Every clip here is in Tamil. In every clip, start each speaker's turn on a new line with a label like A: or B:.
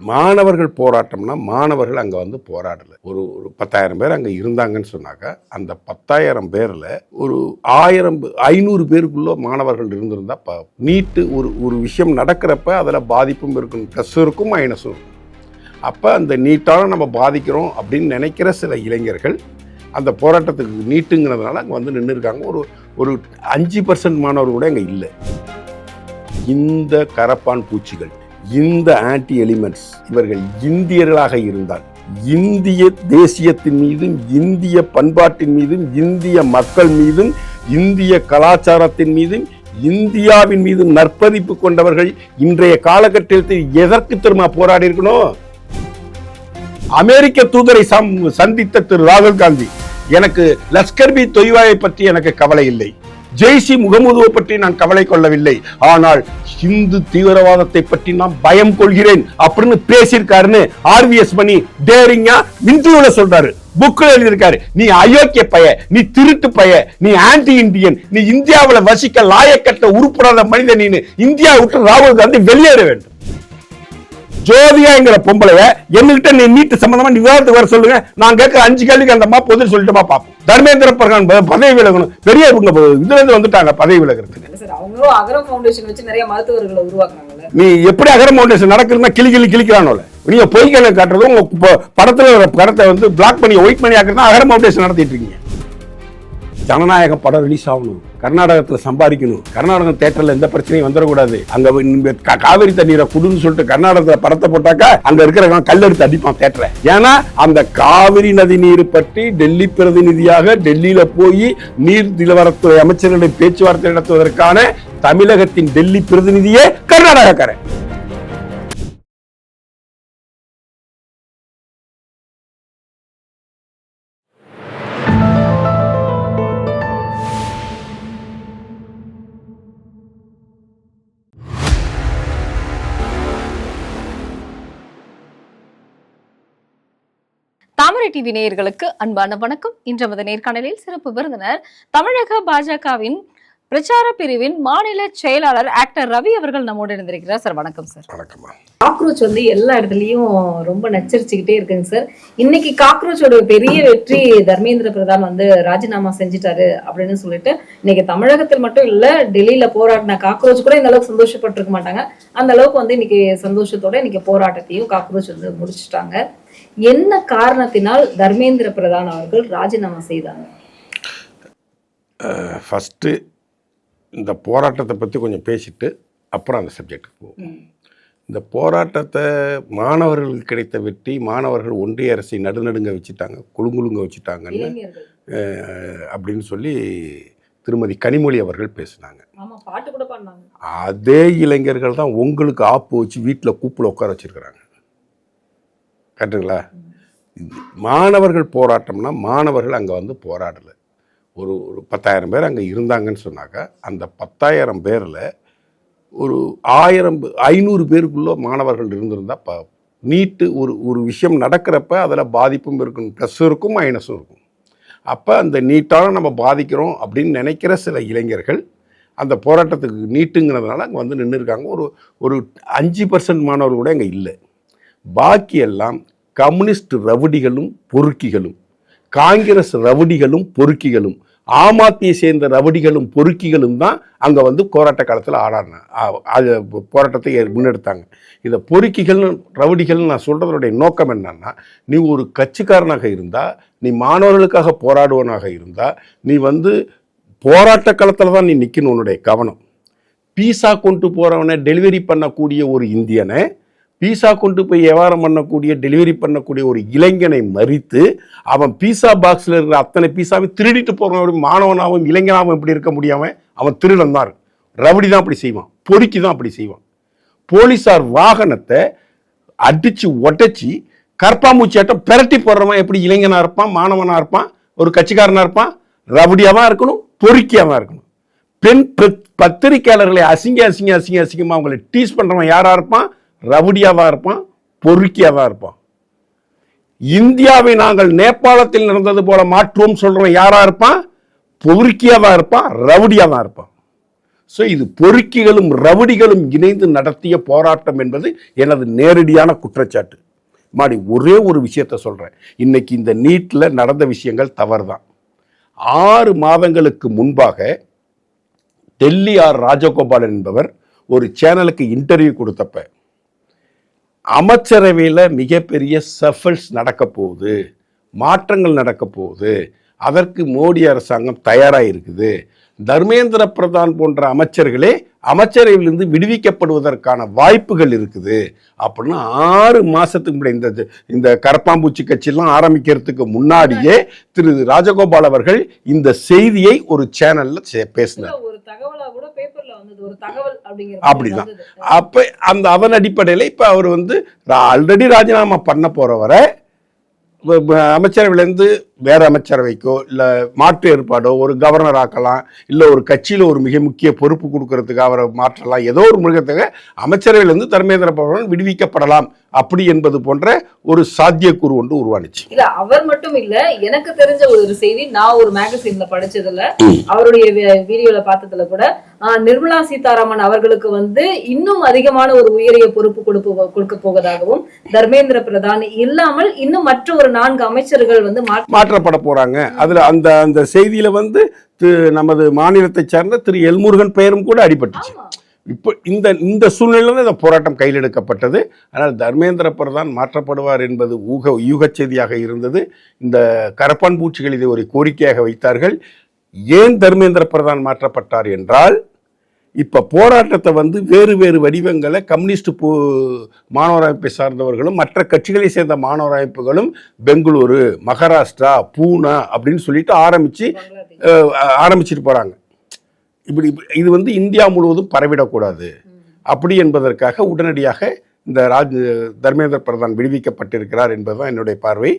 A: மாணவர்கள் போராட்டம்னா மாணவர்கள் அங்கே வந்து போராடலை. ஒரு 10,000 பேர் அங்கே இருந்தாங்கன்னு சொன்னாக்கா அந்த 10,000 பேரில் ஒரு 500 பேருக்குள்ள மாணவர்கள் இருந்திருந்தா நீட்டு ஒரு விஷயம் நடக்கிறப்ப அதில் பாதிப்பும் இருக்கும், ப்ளஸ் இருக்கும் மைனஸும் இருக்கும். அப்போ அந்த நீட்டால் நம்ம பாதிக்கிறோம் அப்படின்னு நினைக்கிற சில இளைஞர்கள் அந்த போராட்டத்துக்கு நீட்டுங்கிறதுனால அங்கே வந்து நின்று இருக்காங்க. ஒரு 5% மாணவர்கள் கூட அங்கே இல்லை. இந்த கரப்பான் பூச்சிகள், இந்த ஆன்டி எலிமெண்ட்ஸ் இவர்கள் இந்தியர்களாக இருந்தால் இந்திய தேசியத்தின் மீதும் இந்திய பண்பாட்டின் மீதும் இந்திய மக்கள் மீதும் இந்திய கலாச்சாரத்தின் மீதும் இந்தியாவின் மீதும் நற்பதிப்பு கொண்டவர்கள் இன்றைய காலகட்டத்தில் எதற்கு திரும்ப போராடி இருக்கணும்? அமெரிக்க தூதரை சந்தித்த திரு ராகுல் காந்தி, எனக்கு லஷ்கர் பி தொய்வாயை பற்றி எனக்கு கவலை இல்லை, ஜெய்ஷி முகமதுவை பற்றி நான் கவலை கொள்ளவில்லை, ஆனால் இந்து தீவிரவாதத்தை பற்றி நான் பயம் கொள்கிறேன் அப்படின்னு பேசியிருக்காருன்னு RVS மணி டேரிங்கா இன்டர்வியூல சொல்றாரு, புக்ல எழுதியிருக்காரு. நீ அயோக்கிய பைய, நீ திருட்டு பைய, நீ ஆன்டி இந்தியன், நீ இந்தியாவில வசிக்க லாயக்கட்ட உருப்படாத மனிதன், நீ இந்தியா விட்டு ராகுல் காந்தி வெளியேற வேண்டும். ஜோதியாங்கிற பொம்பளைய என்கிட்ட நீ நீட்டு சம்பந்தமா விவாதத்துக்கு வர சொல்லுங்க, நான் கேட்கிற 5 கேள்விக்கு அந்த அம்மா பொது சொல்லிட்டுமா பாப்போம். தர்மேந்திர பிரதான் பதவி விலகணும், பெரிய இதுல இருந்து வந்துட்டாங்க பதவி விலகிறதுக்கு. நீ எப்படி அகரம் ஃபவுண்டேஷன் நடக்குதுன்னா கிளிக்கிறானோல, நீங்க பொய் கணக்கு காட்டுறது உங்க படத்துல படத்தை வந்து பிளாக் பண்ணி ஒயிட் பண்ணி ஆக்குறதா அகரம் ஃபவுண்டேஷன் நடத்திட்டு இருக்கீங்க. ஜனநாயக படம் ரிலீஸ் ஆகணும், கர்நாடகத்தில் சம்பாதிக்கணும், கர்நாடகம் தியேட்டர்ல எந்த பிரச்சனையும் வந்துடக்கூடாது. அங்க காவிரி தண்ணீரை குடுன்னு சொல்லிட்டு கர்நாடகத்தில் படத்தை போட்டாக்கா அங்க இருக்கிற கல்லெடுத்து அடிப்பான் தியேட்டரை. ஏன்னா அந்த காவிரி நதி நீர் பற்றி டெல்லி பிரதிநிதியாக டெல்லியில போய் நீர் நிலவரத்துறை அமைச்சர்களின் பேச்சுவார்த்தை நடத்துவதற்கான தமிழகத்தின் டெல்லி பிரதிநிதியே கர்நாடகக்காரன்.
B: தாமரை டிவி நேயர்களுக்கு அன்பான வணக்கம். இன்று நேர்காணலில் சிறப்பு விருந்தினர் தமிழக பாஜகவின் பிரச்சார பிரிவின் மாநில செயலாளர் ஆக்டர் ரவி அவர்கள் நம்மோடு இருந்திருக்கிறார். சார் வணக்கம். சார்
A: வணக்கம்.
C: காக்ரோச் வந்து எல்லா இடத்துலயும் ரொம்ப நச்சரிச்சுக்கிட்டே இருக்குங்க சார். இன்னைக்கு காக்ரோச்சோட பெரிய வெற்றி தர்மேந்திர பிரதான் வந்து ராஜினாமா செஞ்சுட்டாரு அப்படின்னு சொல்லிட்டு இன்னைக்கு தமிழகத்தில் மட்டும் இல்ல, டெல்லியில போராடின காக்ரோச் கூட இந்த அளவுக்கு சந்தோஷப்பட்டிருக்க மாட்டாங்க. அந்த அளவுக்கு வந்து இன்னைக்கு சந்தோஷத்தோட இன்னைக்கு போராட்டத்தையும் காக்ரோச் வந்து முடிச்சுட்டாங்க. என்ன காரணத்தினால் தர்மேந்திர பிரதான் அவர்கள் ராஜினாமா செய்தாங்க?
A: ஃபர்ஸ்ட் இந்த போராட்டத்தை பற்றி கொஞ்சம் பேசிட்டு அப்புறம் அந்த சப்ஜெக்டுக்கு போகும். இந்த போராட்டத்தை மாணவர்களுக்கு கிடைத்த வெற்றி, மாணவர்கள் ஒன்றிய அரசை நடுநடுங்க வச்சுட்டாங்க, குழுங்குழுங்க வச்சுட்டாங்கன்னு அப்படின்னு சொல்லி திருமதி கனிமொழி அவர்கள் பேசினாங்க. அதே இளைஞர்கள் தான் உங்களுக்கு ஆப்பு வச்சு வீட்டில் கூப்பில் உட்கார வச்சிருக்கிறாங்க. கரெக்டுங்களா? மாணவர்கள் போராட்டம்னா மாணவர்கள் அங்கே வந்து போராடலை. ஒரு 10,000 பேர் அங்கே இருந்தாங்கன்னு சொன்னாக்கா அந்த 10,000 பேரில் ஒரு 500 பேருக்குள்ள மாணவர்கள் இருந்திருந்தா நீட்டு ஒரு விஷயம் நடக்கிறப்ப அதில் பாதிப்பும் இருக்கும், ப்ளஸ் இருக்கும் மைனஸும் இருக்கும். அப்போ அந்த நீட்டால் நம்ம பாதிக்கிறோம் அப்படின்னு நினைக்கிற சில இளைஞர்கள் அந்த போராட்டத்துக்கு நீட்டுங்கிறதுனால அங்கே வந்து நின்று இருக்காங்க. ஒரு 5% மாணவர்கள் கூட அங்கே இல்லை. பாக்கியெல்லாம் கம்யூனிஸ்ட் ரவுடிகளும் பொறுக்கிகளும், காங்கிரஸ் ரவுடிகளும் பொறுக்கிகளும், ஆம் ஆத்மியை சேர்ந்த ரவுடிகளும் பொறுக்கிகளும் தான் அங்கே வந்து போராட்ட காலத்தில் போராட்டத்தை முன்னெடுத்தாங்க. இதை பொறுக்கிகள் ரவுடிகள்னு நான் சொல்கிறதனுடைய நோக்கம் என்னன்னா, நீ ஒரு கட்சிக்காரனாக இருந்தால், நீ மாணவர்களுக்காக போராடுவனாக இருந்தால், நீ வந்து போராட்ட காலத்தில் தான் நீ நிற்கணும். உன்னுடைய கவனம் பீஸா கொண்டு போகிறவனை டெலிவரி பண்ணக்கூடிய ஒரு இந்தியனை, பீஸா கொண்டு போய் வியாபாரம் பண்ணக்கூடிய டெலிவரி பண்ணக்கூடிய ஒரு இளைஞனை மறித்து அவன் பீஸா பாக்ஸில் இருக்கிற அத்தனை பீஸாவை திருடிட்டு போகிறவன் மாணவனாகவும் இளைஞனாகவும் எப்படி இருக்க முடியாமல் அவன் திருடன் தான். ரவுடி தான் அப்படி செய்வான், பொறுக்கி தான் அப்படி செய்வான். போலீஸார் வாகனத்தை அடித்து ஒட்டச்சி கற்பாமூச்சியாட்டம் பிரட்டி போடுறவன் எப்படி இளைஞனாக இருப்பான், மாணவனாக இருப்பான், ஒரு கட்சிக்காரனாக இருப்பான்? ரவுடியாகவும் இருக்கணும், பொறுக்கியாகவும் இருக்கணும். பெண் பத்திரிகையாளர்களை அசிங்கமாக அவங்களை டீஸ் பண்ணுறவன் யாராக இருப்பான்? ரவுடியாவாக இருப்பான், பொறுக்கியாவாக இருப்பான். இந்தியாவை நாங்கள் நேபாளத்தில் நடந்தது போல மாற்றுவோம் சொல்றவன் யாரா இருப்பான்? பொறுக்கியாவாக இருப்பான், ரவுடியாவாக இருப்பான். ஸோ இது பொறுக்கிகளும் ரவுடிகளும் இணைந்து நடத்திய போராட்டம் என்பது எனது நேரடியான குற்றச்சாட்டு. மாடி ஒரே ஒரு விஷயத்த சொல்றேன். இன்னைக்கு இந்த நீட்ல நடந்த விஷயங்கள் தவறுதான். 6 மாதங்களுக்கு முன்பாக டெல்லி ஆர் ராஜகோபாலன் என்பவர் ஒரு சேனலுக்கு இன்டர்வியூ கொடுத்தப்ப அமைச்சரவையில் மிகப்பெரிய சஃபல்ஸ் நடக்க போகுது, மாற்றங்கள் நடக்க போகுது, அதற்கு மோடி அரசாங்கம் தயாராக இருக்குது, தர்மேந்திர பிரதான் போன்ற அமைச்சர்களே அமைச்சரவையிலிருந்து விடுவிக்கப்படுவதற்கான வாய்ப்புகள் இருக்குது அப்படின்னு 6 மாசத்துக்கு முன்னாடி இந்த கரப்பாம்பூச்சி கட்சியெல்லாம் ஆரம்பிக்கிறதுக்கு முன்னாடியே திரு ராஜகோபால் அவர்கள் இந்த செய்தியை ஒரு சேனல்ல பேசினார். அப்படிதான். அப்ப அதன் அடிப்படையில் இப்ப அவர் ஆல்ரெடி ராஜினாமா பண்ண போறவரை அமைச்சரவையிலேருந்து வேற அமைச்சரவைக்கோ இல்லை மாற்று ஏற்பாடோ ஒரு கவர்னர் ஆக்கலாம், இல்லை ஒரு கட்சியில் ஒரு மிக முக்கிய பொறுப்பு கொடுக்கறதுக்கு அவரை மாற்றலாம், ஏதோ ஒரு மிருகத்துக்கு அமைச்சரவையிலேருந்து தர்மேந்திர பிரதான் விடுவிக்கப்படலாம் அப்படி என்பது போன்ற ஒரு சாத்தியக்கூறு ஒன்று உருவானுச்சு.
C: இல்ல அவர் மட்டும் இல்ல, எனக்கு தெரிஞ்ச ஒரு செய்தி நான் ஒரு மேகசின்ல படிச்சதுல அவருடைய வீடியோல பார்த்ததுல கூட நிர்மலா சீதாராமன் அவர்களுக்கு இன்னும் அதிகமான ஒரு உயரிய பொறுப்பு கொடுக்க போவதாகவும் தர்மேந்திர பிரதான் இல்லாமல் இன்னும் மற்ற ஒரு 4 அமைச்சர்கள்
A: மாற்றப்பட போறாங்க. அதுல அந்த செய்தியில நமது மாநிலத்தை சார்ந்த திரு எல்முருகன் பெயரும் கூட அடிபட்டுச்சு. இப்போ இந்த சூழ்நிலையில் இந்த போராட்டம் கையில் எடுக்கப்பட்டது. ஆனால் தர்மேந்திர பிரதான் மாற்றப்படுவார் என்பது யூக செய்தியாக இருந்தது. இந்த கரப்பான் பூச்சிகள் இதை ஒரு கோரிக்கையாக வைத்தார்கள். ஏன் தர்மேந்திர பிரதான் மாற்றப்பட்டார் என்றால், இப்ப போராட்டத்தை வேறு வேறு வடிவங்களை கம்யூனிஸ்ட் மாணவர் அமைப்பை சார்ந்தவர்களும் மற்ற கட்சிகளை சேர்ந்த மாணவர் அமைப்புகளும் பெங்களூரு, மகாராஷ்டிரா, பூனா அப்படின்னு சொல்லிட்டு ஆரம்பிச்சிட்டு போறாங்க. இப்படி இது இந்தியா முழுவதும் பரவிடக்கூடாது அப்படி என்பதற்காக உடனடியாக இந்த தர்மேந்திர பிரதான் விடுவிக்கப்பட்டிருக்கிறார் என்பதுதான் என்னுடைய பார்வை.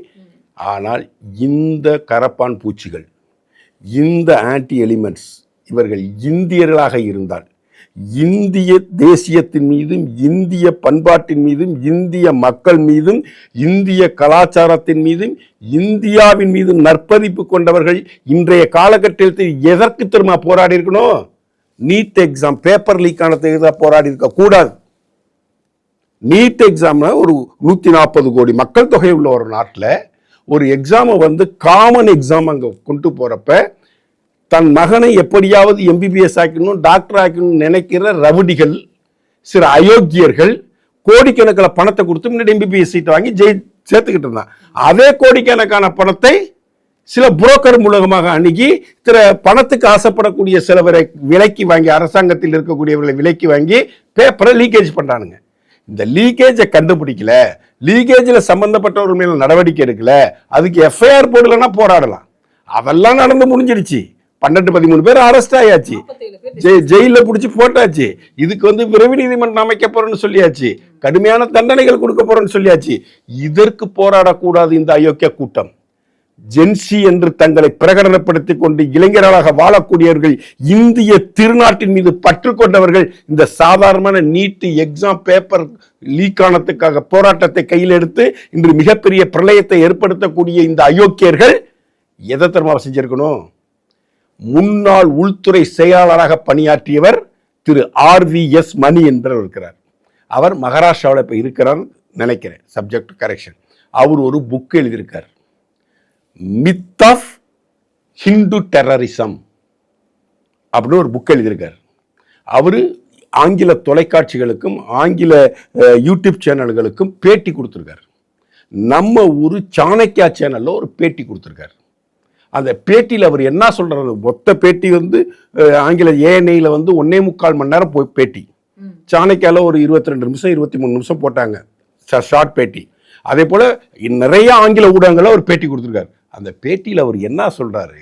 A: ஆனால் இந்த கரப்பான் பூச்சிகள், இந்த ஆன்டி எலிமெண்ட்ஸ் இவர்கள் இந்தியர்களாக இருந்தால் இந்திய தேசியத்தின் மீதும் இந்திய பண்பாட்டின் மீதும் இந்திய மக்கள் மீதும் இந்திய கலாச்சாரத்தின் மீதும் இந்தியாவின் மீதும் நற்பதிப்பு கொண்டவர்கள் இன்றைய காலகட்டத்தில் எதற்கு திரும்ப போராடி இருக்கணும்? நீட் எக்ஸாம் பேப்பர் லீக் ஆனதுக்கு போராடி இருக்க கூடாது. நீட் எக்ஸாம்ல ஒரு 140 கோடி மக்கள் தொகை உள்ள ஒரு நாட்டில் ஒரு எக்ஸாமை காமன் எக்ஸாம் அங்கே கொண்டு போறப்ப தன் மகனை எப்படியாவது எம்பிபிஎஸ் ஆக்கணும், டாக்டர் ஆக்கணும்னு நினைக்கிற ரவுடிகள், சில அயோக்கியர்கள் கோடிக்கணக்கில் பணத்தை கொடுத்து முன்னாடி எம்பிபிஎஸ் சீட்டை வாங்கி சேர்த்துக்கிட்டு இருந்தான். அதே கோடிக்கணக்கான பணத்தை சில புரோக்கர் மூலமாக அணுகி பணத்துக்கு ஆசைப்படக்கூடிய சிலவரை விலைக்கு வாங்கி, அரசாங்கத்தில் இருக்கக்கூடியவர்களை விலைக்கு வாங்கி பேப்பரை லீக்கேஜ் பண்றானுங்க. இந்த லீக்கேஜை கண்டுபிடிக்கல, லீக்கேஜில் சம்பந்தப்பட்டவர்கள் மேல நடவடிக்கை எடுக்கல, அதுக்கு எஃப்ஐஆர் போடலன்னா போராடலாம். அதெல்லாம் நடந்து முடிஞ்சிருச்சு. 12-13 பேர் அரெஸ்ட் ஆயாச்சு, ஜெயில புடிச்சு போட்டாச்சு. இதுக்கு விரைவு நீதிமன்றம் அமைக்க போறோம்னு சொல்லியாச்சு, கடுமையான தண்டனைகள் கொடுக்க போறோம்னு சொல்லியாச்சு. இதற்கு போராடக்கூடாது இந்த அயோக்கிய கூட்டம். ஜென்சி என்று தங்களை பிரகடனப்படுத்திக் கொண்டு இளைஞர்களாக வாழக்கூடியவர்கள், இந்திய திருநாட்டின் மீது பற்று கொண்டவர்கள், இந்த சாதாரணமான நீட் எக்ஸாம் பேப்பர் லீக் ஆனதுக்காக போராட்டத்தை கையில் எடுத்து இன்று மிகப்பெரிய பிரளயத்தை ஏற்படுத்தக்கூடிய இந்த அயோக்கியர்கள் எதை தர்மா செஞ்சிருக்கணும்? முன்னாள் உள்துறை செயலாளராக பணியாற்றியவர் திரு RVS மணி என்பவர் இருக்கிறார். அவர் மகாராஷ்டிராவில் இப்ப இருக்கிறார் நினைக்கிறேன், சப்ஜெக்ட் கரெக்ஷன். அவர் ஒரு புக் எழுதியிருக்கார், மித் ஆஃப் ஹிந்து டெரரிசம் அப்படின்னு ஒரு புக் எழுதியிருக்கார். அவரு ஆங்கில தொலைக்காட்சிகளுக்கும் ஆங்கில யூடியூப் சேனல்களுக்கும் பேட்டி கொடுத்திருக்கார். நம்ம ஊர் சாணக்கியா சேனல்ல ஒரு பேட்டி கொடுத்திருக்கார். அந்த பேட்டியில் அவர் என்ன சொல்றாரு? மொத்த பேட்டி ஆங்கில ANI-ல 1.25 மணி நேரம் போய் பேட்டி. சாணக்கியால ஒரு 22 நிமிஷம் 23 நிமிஷம் போட்டாங்க ஷார்ட் பேட்டி. அதே போல நிறைய ஆங்கில ஊடகங்கள்ல ஒரு பேட்டி கொடுத்திருக்காரு. அந்த பேட்டியில் அவர் என்ன சொல்றாரு?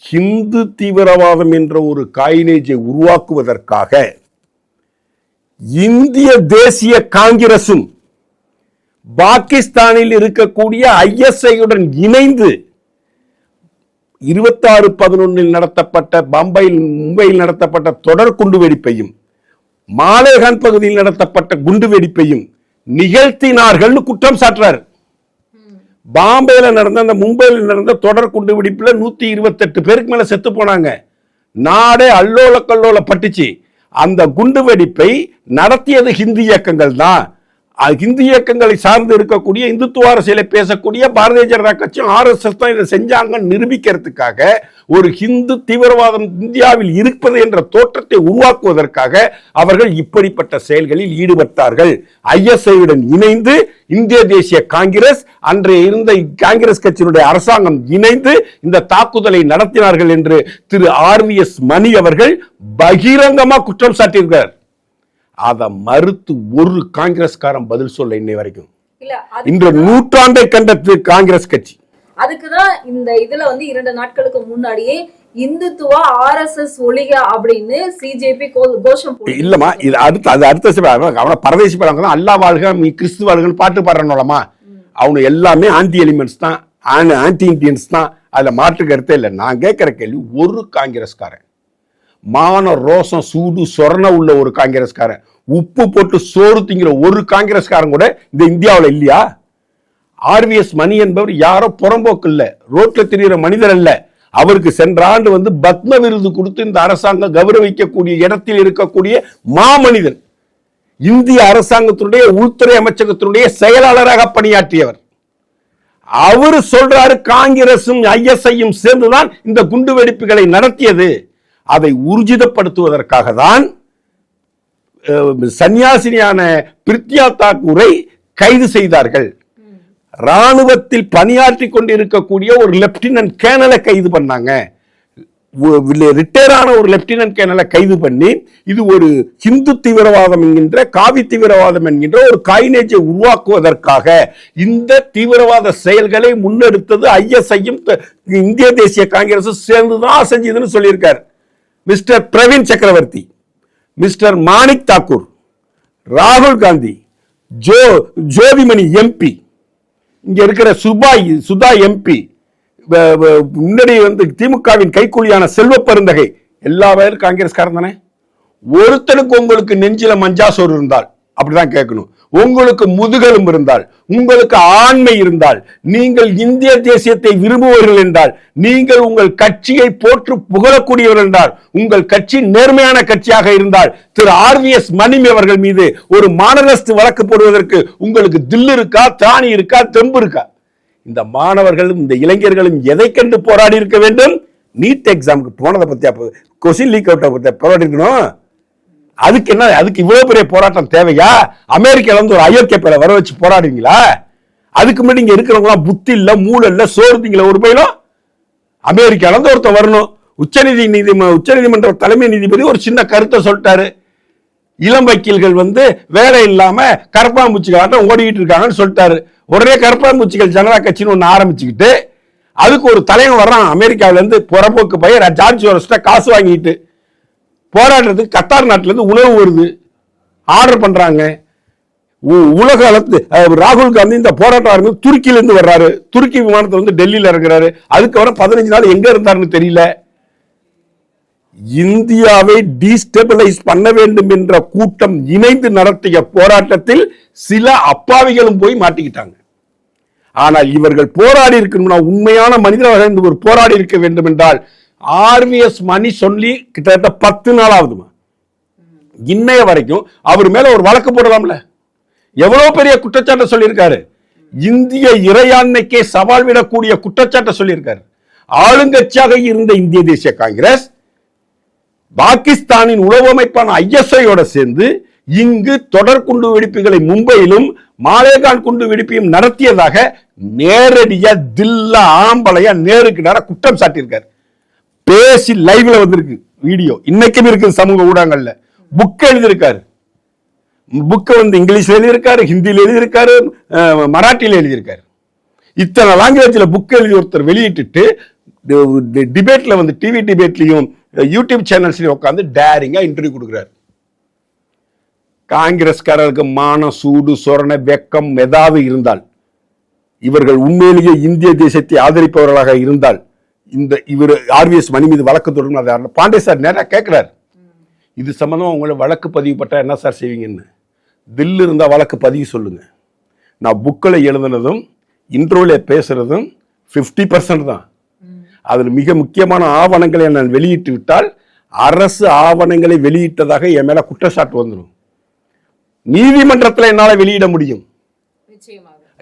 A: ஹிந்து தீவிரவாதம் என்ற ஒரு காயினேஜை உருவாக்குவதற்காக இந்திய தேசிய காங்கிரசும் பாகிஸ்தானில் இருக்கக்கூடிய ISI-யுடன் இணைந்து 26/11 நடத்தப்பட்ட மும்பையில் நடத்தப்பட்ட தொடர் குண்டு வெடிப்பையும் மாலேகான் பகுதியில் நடத்தப்பட்ட குண்டு வெடிப்பையும் நிகழ்த்தினார்கள் குற்றம் சாட்டுறார். பாம்பேல நடந்த மும்பையில் நடந்த தொடர் குண்டு வெடிப்புல 128 பேருக்கு மேல செத்து போனாங்க. நாடே அல்லோல கல்லோல பட்டுச்சு. அந்த குண்டு வெடிப்பை நடத்தியது ஹிந்து இயக்கங்கள் தான். ஹிந்து இயக்கங்களை சார்ந்து இருக்கக்கூடிய இந்துத்துவ அரசியலை பேசக்கூடிய பாரதிய ஜனதா கட்சியும் RSS தான் இதை செஞ்சாங்கன்னு நிரூபிக்கிறதுக்காக, ஒரு ஹிந்து தீவிரவாதம் இந்தியாவில் இருப்பது என்ற தோற்றத்தை உருவாக்குவதற்காக அவர்கள் இப்படிப்பட்ட செயல்களில் ஈடுபட்டார்கள். ISIயுடன் இணைந்து இந்திய தேசிய காங்கிரஸ், அன்றைய இருந்த காங்கிரஸ் கட்சியினுடைய அரசாங்கம் இணைந்து இந்த தாக்குதலை நடத்தினார்கள் என்று திரு RVS மணி அவர்கள் பகிரங்கமா குற்றம் சாட்டியிருக்கிறார். அதை மறுத்து ஒரு காங்கிரஸ்காரன் பதில் சொல்ல இன்னை வரைக்கும். இந்த நூற்றாண்டை கண்டது காங்கிரஸ் கட்சி.
C: அதுக்குதான் இந்த இதுல வந்து 2 நாட்களுக்கு முன்னாடியே இந்துத்துவ RSS ஒழிக அப்படின்னு CJP கோஷம்
A: இல்லமா. இது அடுத்த பரதேசி படம் அல்லா வாழ்க கிறிஸ்து வாழ்க பாட்டு பாடுறோம்லமா, அவங்க எல்லாமே ஆன்டி எலிமெண்ட்ஸ் தான், ஆன்டி இண்டியன்ஸ் தான். அதுல மாற்று கருத்தே இல்லை. நான் கேட்கிற கேள்வி, ஒரு காங்கிரஸ்காரன் மான ரோசம் சூடு சொரண உள்ள ஒரு காங்கிரஸ்காரன், உப்பு போட்டு சோறு திங்கிற ஒரு காங்கிரஸ்காரன் கூட இந்த இந்தியாவில் இல்லையா? RVS மணி என்பவர் யாரோ புறம்போக்கு இல்ல, ரோட்ல திரிகிற மனிதர் அல்ல. அவருக்கு சென்ற ஆண்டு வந்து பத்ம விருது கொடுத்து இந்த அரசாங்கம் கௌரவிக்கக்கூடிய இடத்தில் இருக்கக்கூடிய மாமனிதன். இந்திய அரசாங்கத்தினுடைய உள்துறை அமைச்சகத்தினுடைய செயலாளராக பணியாற்றியவர். அவரு சொல்றாரு, காங்கிரசும் ISIயும் சேர்ந்துதான் இந்த குண்டு வெடிப்புகளை நடத்தியது. அதை ஊர்ஜிதப்படுத்துவதற்காக தான் சன்னியாசினியான பிரித்யா தாக்கூரை கைது செய்தார்கள். ராணுவத்தில் பணியாற்றி கொண்டிருக்கக்கூடிய ஒரு லெப்டினன்ட் கேர்னலை கைது பண்ணாங்க. ரிட்டையர் ஆன ஒரு லெப்டினன்ட் கேர்னலை கைது பண்ணி, இது ஒரு ஹிந்து தீவிரவாதம் என்கின்ற, காவி தீவிரவாதம் என்கின்ற ஒரு காயினேஜை உருவாக்குவதற்காக இந்த தீவிரவாத செயல்களை முன்னெடுத்தது ISIயும் இந்திய தேசிய காங்கிரசும் சேர்ந்துதான் செஞ்சதுன்னு சொல்லியிருக்கார் மிஸ்டர் பிரவீன் சக்கரவர்த்தி, மிஸ்டர் மாணிக் தாக்கூர், ராகுல் காந்தி, ஜோதிமணி MP, இங்க இருக்கிற சுதா MP, முன்னாடி வந்து திமுகவின் கைக்கூலியான செல்வ பெருந்தகை, எல்லா பேரும் காங்கிரஸ்காரன் தானே. ஒருத்தனுக்கு உங்களுக்கு நெஞ்சில மஞ்சாசோறு இருந்தால் அப்படிதான் கேட்கணும். உங்களுக்கு முதுகெலும்பு இருந்தால், உங்களுக்கு ஆண்மை இருந்தால், நீங்கள் இந்திய தேசியத்தை விரும்புவர்கள் என்றால், நீங்கள் உங்கள் கட்சியை போற்று புகழக்கூடியவர்கள் என்றால், உங்கள் கட்சி நேர்மையான கட்சியாக இருந்தால், திரு RVS மணி அவர்கள் மீது ஒரு மானநஷ்ட வழக்கு போடுவதற்கு உங்களுக்கு தில்லு இருக்கா, திராணி இருக்கா, தெம்பு இருக்கா? இந்த மாணவர்களும் இந்த இளைஞர்களும் எதை கண்டு போராடி இருக்க வேண்டும்? நீட் எக்ஸாமுக்கு போனதை பத்தியா, கொஸ்டின் லீக் அவுட் பத்தியா போராடி இருக்கணும்? அதுக்கு என்ன, அதுக்கு இவ்வளவு பெரிய போராட்டம் தேவையா? அமெரிக்கால இருந்து ஒரு அயோக்கிய பேரை வர வச்சு போராடுவீங்களா? அதுக்கு முன்னாடி இங்க இருக்கிறவங்க புத்தி இல்ல, மூளை இல்ல, சோறு திங்கல ஒரு பையனும். அமெரிக்கால இருந்து ஒருத்தர் வரணும். உச்சநீதிமன்ற தலைமை நீதிபதி ஒரு சின்ன கருத்தை சொல்லிட்டாரு. இளம் வக்கீல்கள் வந்து வேலை இல்லாம கரப்பாம்பூச்சிகளாட்டம் ஓடிக்கிட்டு இருக்காங்கன்னு சொல்லிட்டாரு. உடனே கரப்பாம்பூச்சிகள் ஜனதா கட்சின்னு ஒண்ணு ஆரம்பிச்சுக்கிட்டு, அதுக்கு ஒரு தலைவன் வர்றான் அமெரிக்காவில இருந்து, புறம்போக்கு பையன் ஜார்ஜ் சோரஸ்ட காசு வாங்கிட்டு போராடுறதுக்கு கத்தார் நாட்டில இருந்து உணவு வருது, ஆர்டர் பண்றாங்க. உலக அளத்து ராகுல் காந்தி இந்த போராட்டம் ஆரம்பிச்சு துருக்கியில இருந்து வர்றாரு. துருக்கி விமானத்தை வந்து டெல்லியில இறங்குறாரு. அதுக்கப்புறம் 15 நாள் எங்க இருந்தாருன்னு தெரியல. இந்தியாவை டீஸ்டெபிலைஸ் பண்ண வேண்டும் என்ற கூட்டம் இணைந்து நடத்திய போராட்டத்தில் சில அப்பாவிகளும் போய் மாட்டிக்கிட்டாங்க. ஆனால் இவர்கள் போராடி இருக்கணும்னா, உண்மையான மனிதர்கள் ஒரு போராடி இருக்க வேண்டும் என்றால், RVS மணி சொல்லி கிட்டத்தட்ட 10 நாள் ஆகுதுமா. இன்னைய வரைக்கும் அவர் மேல ஒரு வழக்கு போடலாம்ல. எவ்வளவு பெரிய குற்றச்சாட்டை சொல்லியிருக்காரு. இந்திய இறையாண்மைக்கே சவால் விடக்கூடிய குற்றச்சாட்டை சொல்லியிருக்காரு. ஆளுங்கட்சியாக இருந்த இந்திய தேசிய காங்கிரஸ் பாகிஸ்தானின் உளவு அமைப்பான ISIயோட சேர்ந்து இங்கு தொடர் குண்டு வெடிப்புகளை மும்பையிலும் மாலேகான் குண்டு வெடிப்பையும் நடத்தியதாக நேரடியா தில்லா ஆம்பளையா நேருக்கு நேர குற்றம் சாட்டியிருக்காரு. பேசி லைவ்ல வந்திருக்கு வீடியோ, இன்னைக்கும் இருக்கு சமூக ஊடகங்கள்ல. புக் எழுதியிருக்காரு. புக்கை வந்து இங்கிலீஷ்ல எழுதியிருக்காரு, ஹிந்தியில எழுதியிருக்காரு, மராட்டியில எழுதியிருக்காரு. இத்தனை லாங்குவேஜ்ல புக் எழுதி ஒருத்தர் வெளியிட்டு டிபேட்ல வந்து டிவி டிபேட்லயும் யூடியூப் சேனல்ஸ்லயும் உட்காந்து டேரிங்கா இன்டர்வியூ கொடுக்குறாரு. காங்கிரஸ்காரருக்கு மான சூடு சொரண வெக்கம் ஏதாவது இருந்தால், இவர்கள் உண்மையிலேயே இந்திய தேசத்தை ஆதரிப்பவர்களாக இருந்தால், இந்த இவர் RVS மணி மீது வழக்கு தொடரும். பாண்டே சார் நேரா கேட்கிறார், இது சம்பந்தமா உங்களை வழக்கு பதிவு பட்டா என்ன சார் செய்வீங்கன்னு. தில்லு இருந்தா வழக்கு பதிவு சொல்லுங்க. நான் புக்கில் எழுதுனதும் இன்ட்ரோல பேசுறதும் 50% தான். அதில் மிக முக்கியமான ஆவணங்களை நான் வெளியிட்டு விட்டால் அரசு ஆவணங்களை வெளியிட்டதாக என் மேல குற்றச்சாட்டு வந்துடும். நீதிமன்றத்தில் என்னால வெளியிட முடியும்.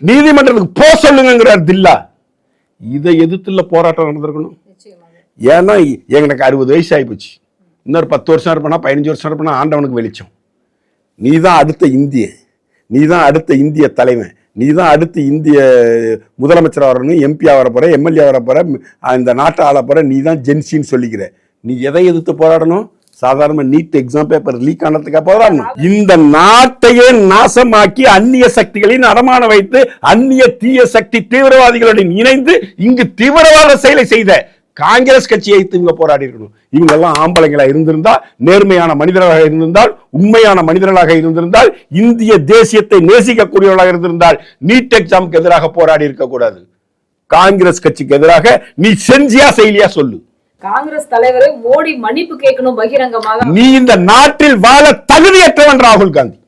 A: நீதிமன்றத்துக்கு போ சொல்லுங்கிறார் தில்லா. இதை எதிர்த்துல போராட்டம் நடந்திருக்கணும். ஏன்னா எனக்கு 60 வயசு ஆயிப்போச்சு. இன்னொரு 10 வருஷம் இருப்பேனா 15 வருஷம் இருப்பேனா ஆண்டவனுக்கு வெளிச்சம். நீதான் அடுத்த இந்திய, நீதான் அடுத்த இந்திய தலைவன், நீதான் அடுத்து இந்திய முதலமைச்சராக வரணும், எம்பியா வர போற, எம்எல்ஏ வர போற, இந்த நாட்டை ஆள போற, நீதான் ஜென்சின்னு சொல்லிக்கிற. நீ எதை எதிர்த்து போராடணும்? சாதாரண நீட் எக்ஸாம் பேப்பர் லீக் ஆனதுக்காக போராடணும். இந்த நாட்டையே நாசமாக்கி அந்நிய சக்திகளின் அடமான வைத்து அந்நிய தீய சக்தி தீவிரவாதிகளுடன் இணைந்து இங்கு தீவிரவாத செயலை செய்த காங்கிரஸ் கட்சியை இவங்க போராடி இருக்கணும். இவங்க எல்லாம் ஆம்பளைங்களா இருந்திருந்தால், நேர்மையான மனிதர்களாக இருந்திருந்தால், உண்மையான மனிதர்களாக இருந்திருந்தால், இந்திய தேசியத்தை நேசிக்கக்கூடியவர்களாக இருந்திருந்தால் நீட் எக்ஸாமுக்கு எதிராக போராடி இருக்க கூடாது. காங்கிரஸ் கட்சிக்கு எதிராக நீ செஞ்சியா செயலியா சொல்லு.
C: காங்கிரஸ் தலைவரை மோடி மன்னிப்பு கேட்கணும் பகிரங்கமாக.
A: நீ இந்த நாட்டில் வாழ தகுதியற்றவன் ராகுல் காந்தி.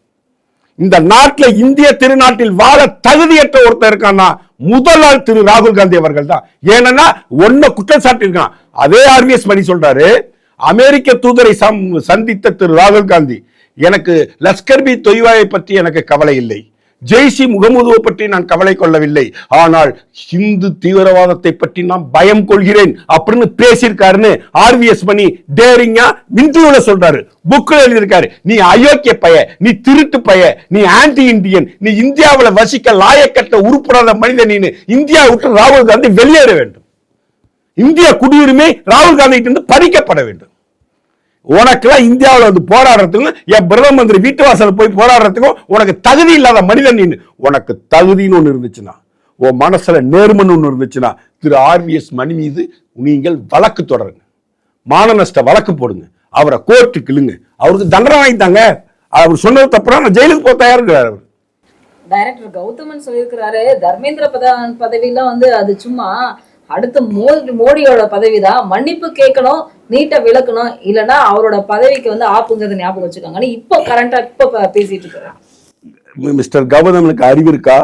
A: இந்த நாட்டில் இந்திய திருநாட்டில் வாழ தகுதியற்ற ஒருத்தர் இருக்கான்னா முதல் ஆள் திரு ராகுல் காந்தி அவர்கள் தான். ஏன்னா ஒன்ன குற்றம் சாட்டியிருக்கான். அதே ஆர்விஎஸ் மணி சொல்றாரு, அமெரிக்க தூதரை சந்தித்த திரு ராகுல் காந்தி, எனக்கு லஷ்கர் பி தொய்வாயை பற்றி எனக்கு கவலை இல்லை, ஜெய்ஷி முகமதுவை பற்றி நான் கவலை கொள்ளவில்லை, ஆனால் இந்து தீவிரவாதத்தை பற்றி நான் பயம் கொள்கிறேன் அப்படின்னு பேசியிருக்காருன்னு ஆர்விஎஸ் மணி டேரிங்கா இன்டர்வியூல சொல்றாரு, புக்ல எழுதியிருக்காரு. நீ அயோக்கிய பைய, நீ திருட்டு பைய, நீ ஆன்டி இந்தியன், நீ இந்தியாவில் வசிக்க லாயக்கட்ட உருப்படாத மனிதன், நீ இந்தியா விட்டு ராகுல் காந்தி வெளியேற வேண்டும். இந்திய குடியுரிமை ராகுல் காந்தி பறிக்கப்பட வேண்டும். உனக்கெல்லாம் இந்தியாவில் வந்து போராடுறதுக்கும் என் பிரதம மந்திரி வீட்டு வாசல் போய் போராடுறதுக்கும் உனக்கு தகுதி இல்லாத மனிதன். நீ உனக்கு தகுதின்னு ஒன்று இருந்துச்சுன்னா, உன் மனசுல நேர்மன்னு ஒன்று இருந்துச்சுன்னா, திரு ஆர்விஎஸ் மணி மீது நீங்கள் வழக்கு தொடருங்க, மான நஷ்ட வழக்கு போடுங்க, அவரை கோர்ட்டுக்கு இழுங்க, அவருக்கு தண்டனை வாங்கித்தாங்க. அவர் சொன்னதுக்கு அப்புறம் நான் ஜெயிலுக்கு போக தயாருங்கிறார். அவர்
C: டைரக்டர் கௌதமன் சொல்லியிருக்கிறாரு, தர்மேந்திர பிரதான் பதவியெல்லாம் வந்து அது சும்மா அடுத்த மோடியோட பதவிதான், மன்னிப்பு கேட்கணும், நீட்டை விளக்கணும், இல்லைன்னா அவரோட பதவிக்கு வந்து ஆப்புங்கிறத ஞாபகம் வச்சுக்காங்க. இப்போ கரண்டா இப்ப பேசிட்டு இருக்கிறேன்.
A: மிஸ்டர் கௌதமனுக்கு அறிவு இருக்கா,